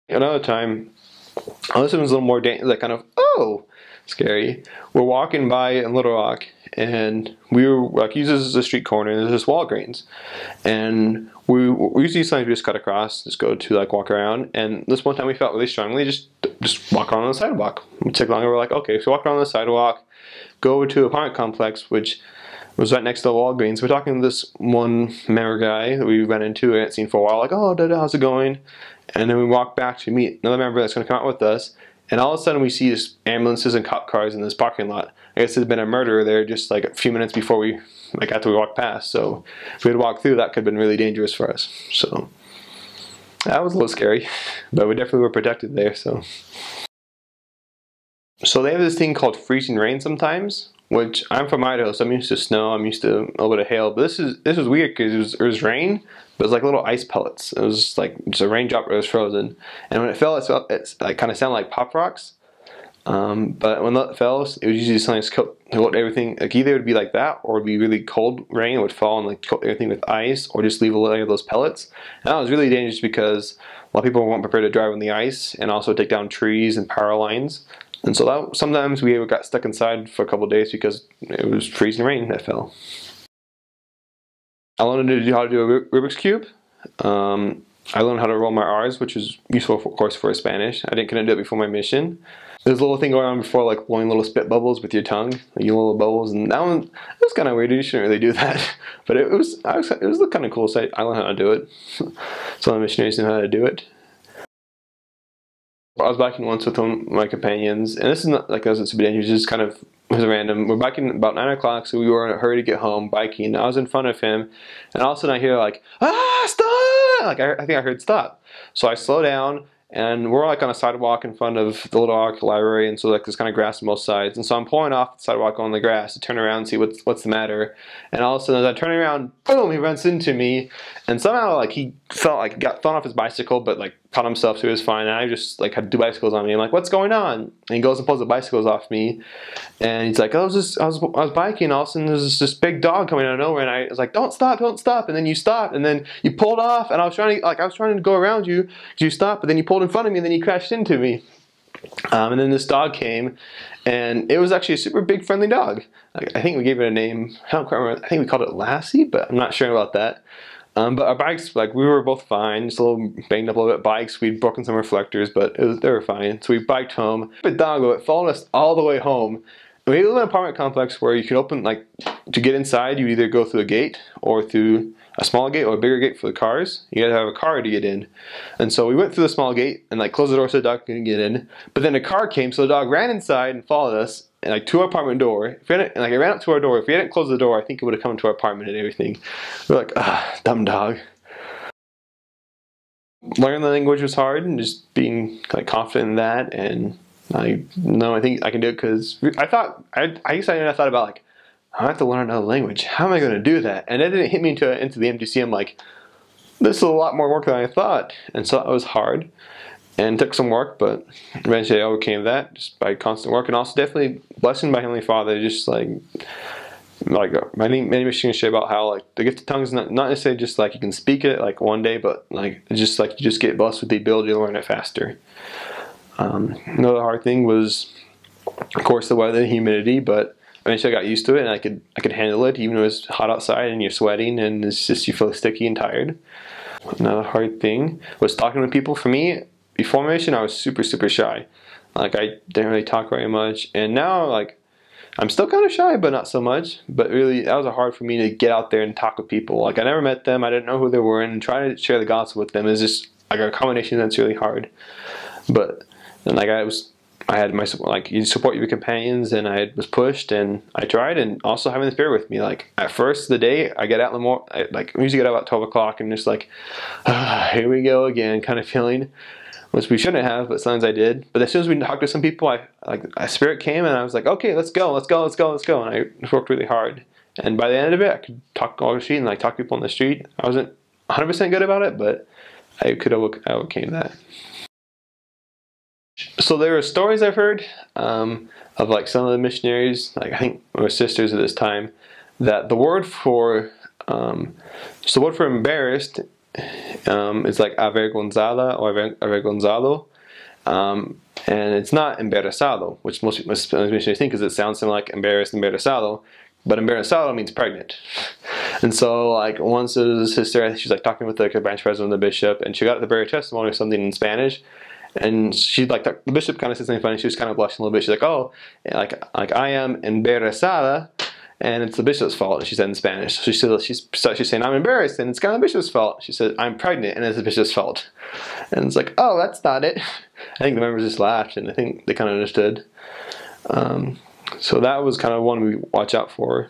Another time, oh, this one's a little more like kind of, oh, scary. We're walking by in Little Rock, and we were like, use this as a street corner, and there's this Walgreens, and we usually sometimes we just cut across, just go to like walk around, and this one time we felt really strongly just walk on the sidewalk. We took longer. We're like, okay, so walk around the sidewalk, go over to an apartment complex, which was right next to the Walgreens. We're talking to this one member guy that we ran into, I hadn't seen for a while, like, oh, how's it going? And then we walk back to meet another member that's going to come out with us, and all of a sudden we see just ambulances and cop cars in this parking lot. I guess there's been a murder there just like a few minutes before we, like after we walked past. So if we had walked through, that could have been really dangerous for us. So that was a little scary, but we definitely were protected there. So they have this thing called freezing rain sometimes, which I'm from Idaho, so I'm used to snow, I'm used to a little bit of hail, but this was weird because it was rain, but it was like little ice pellets. It was just like just a raindrop that was frozen, and when it fell, it's like kind of sounded like pop rocks. But when it fell, it was usually something that coat everything. Like either it would be like that, or it would be really cold rain. It would fall and like coat everything with ice, or just leave a layer of those pellets. And that was really dangerous because a lot of people weren't prepared to drive on the ice, and also take down trees and power lines. And so that, sometimes we got stuck inside for a couple of days because it was freezing rain that fell. I learned how to do a Rubik's Cube. I learned how to roll my R's, which is useful, of course, for Spanish. I couldn't do it before my mission. There's a little thing going on before, like blowing little spit bubbles with your tongue, like little bubbles, and that one, it was kind of weird. You shouldn't really do that, but it was kind of cool. So I learned how to do it. Some of the missionaries knew how to do it. I was biking once with one of my companions, and this is not like us at super dangerous, just kind of was random. We're biking about 9 o'clock, so we were in a hurry to get home biking. I was in front of him, and all of a sudden I hear like, ah, stop! Like I think I heard stop. So I slow down, and we're like on a sidewalk in front of the Little Rock Library, and so like there's kind of grass on both sides. And so I'm pulling off the sidewalk on the grass to turn around and see what's the matter. And all of a sudden, as I turn around, boom, he runs into me, and somehow like he felt like he got thrown off his bicycle, but like caught himself, so he was fine. And I just like had 2 bicycles on me. I'm like, what's going on? And he goes and pulls the bicycles off me, and he's like, I was biking, and all of a sudden there's this big dog coming out of nowhere, and I was like, don't stop, and then you stopped, and then you pulled off, and I was trying to go around you, you stopped, but then you pulled in front of me, and then you crashed into me. And then this dog came, and it was actually a super big friendly dog. I think we gave it a name. I don't quite remember. I think we called it Lassie, but I'm not sure about that. But our bikes, like we were both fine, just a little banged up a little bit. Bikes, we'd broken some reflectors, but they were fine. So we biked home. The dog, though, it followed us all the way home. And we live in an apartment complex where you can open, like, to get inside, you either go through a gate or through a small gate or a bigger gate for the cars. You gotta have a car to get in. And so we went through the small gate and like closed the door so the dog couldn't get in. But then a car came, so the dog ran inside and followed us, and like to our apartment door. If we hadn't, and like it ran up to our door. If we hadn't closed the door, I think it would have come to our apartment and everything. We're like, ah, dumb dog. Learning the language was hard, and just being like confident in that. And I think I can do it because I thought I thought about like, I have to learn another language. How am I going to do that? And it didn't hit me into the MTC. I'm like, this is a lot more work than I thought. And so that was hard and took some work, but eventually I overcame that just by constant work, and also definitely blessing by Heavenly Father. Just like I think many missionaries share about how like the gift of tongues is not necessarily just like you can speak it like one day, but like it's just like you just get blessed with the ability to learn it faster. Another hard thing was, of course, the weather and humidity, but eventually I got used to it, and I could handle it even though it was hot outside and you're sweating and it's just you feel sticky and tired. Another hard thing was talking to people. For me, before my mission, I was super shy. Like I didn't really talk very much, and now like I'm still kind of shy, but not so much. But really, that was hard for me to get out there and talk with people. Like I never met them, I didn't know who they were, and trying to share the gospel with them is just like a combination that's really hard. But then like I had my like you support your companions, and I was pushed and I tried, and also having the Spirit with me. Like at first the day I get out in the morning, I usually get out about 12 o'clock and just like, here we go again kind of feeling, which we shouldn't have, but sometimes I did. But as soon as we talked to some people, a Spirit came, and I was like, okay, let's go, and I worked really hard. And by the end of it, I could talk on the street and like talk to people on the street. I wasn't 100% good about it, but I overcame that. So there are stories I've heard of like some of the missionaries, like I think my sisters at this time, that the word for embarrassed It's like avergonzada or avergonzado. And it's not embarazado, which most missionaries think because it sounds something like embarrassed, embarazado. But embarazado means pregnant. And so, like, once it was his sister, she's like talking with like the branch president of the bishop, and she got the very testimony or something in Spanish. And she like the bishop kind of said something funny. She was kind of blushing a little bit. She's like, "Oh, like I am embarazada, and it's the bishop's fault." She said in Spanish. So she's saying, "I'm embarrassed, and it's kind of the bishop's fault." She said, "I'm pregnant, and it's the bishop's fault." And it's like, "Oh, that's not it." I think the members just laughed, and I think they kind of understood. So that was kind of one we watch out for.